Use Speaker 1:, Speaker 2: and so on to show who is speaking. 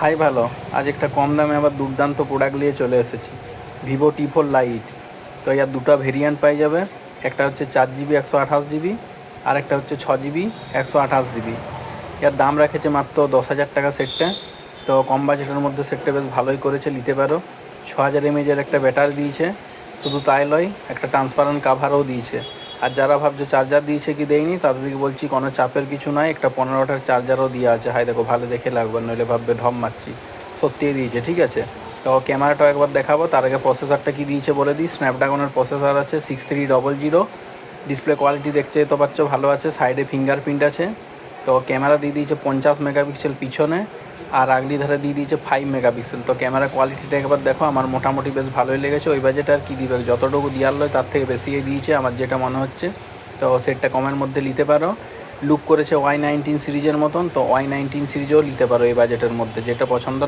Speaker 1: High ভালো, আজ একটা কম দামে আবার দুর্দান্ত প্রোডাক্ট নিয়ে চলে এসেছি, ভিভো T4 লাইট। তো এর দুটো ভেরিয়েন্ট পাই যাবে, একটা হচ্ছে 4GB 128GB, আর একটা হচ্ছে 6GB 128GB। এর দাম রেখেছে মাত্র 10,000 টাকা সেটটা। তো কম বাজেটের মধ্যে সেটটা বেশ ভালোই করেছে, নিতে পারো। 6000 mAh একটা ব্যাটারি দিয়েছে, শুধু তাই নয় একটা ট্রান্সপারেন্ট কাভারও দিয়েছে। আর যারা ভাবছে চার্জার দিয়েছে কি দেয়নি, তাদেরকে বলছি কোনো চাপের কিছু নয়, একটা 15টার চার্জারও দেওয়া আছে। হাই দেখো, ভালো দেখে লাগবে, নইলে ভাববে ঢম মারছি। সত্যিই দিয়েছে, ঠিক আছে। তো ক্যামেরাটাও একবার দেখাবো, তার আগে প্রসেসরটা কি দিয়েছে বলে দিই। স্ন্যাপড্রাগনের প্রসেসর আছে 6300। ডিসপ্লে কোয়ালিটি দেখতে তো পাচ্ছ ভালো আছে, সাইডে ফিঙ্গারপ্রিন্ট আছে। তো ক্যামেরা দিয়ে দিয়েছে 50 মেগাপিক্সেল পিছনে, আর আগলি ধারে দিয়ে দিয়েছে 5 মেগাপিক্সেল। তো ক্যামেরা কোয়ালিটিটা একবার দেখো, আমার মোটামুটি বেশ ভালোই লেগেছে। ওই বাজেটে আর কি দিবে, যতটুকু দেওয়ার লয় তার থেকে বেশিই দিয়েছে আমার যেটা মনে হচ্ছে। তো সেটটা কমের মধ্যে নিতে পারো। লুক করেছে Y19 সিরিজের মতন, তো Y19 সিরিজও নিতে পারো এই বাজেটের মধ্যে, যেটা পছন্দ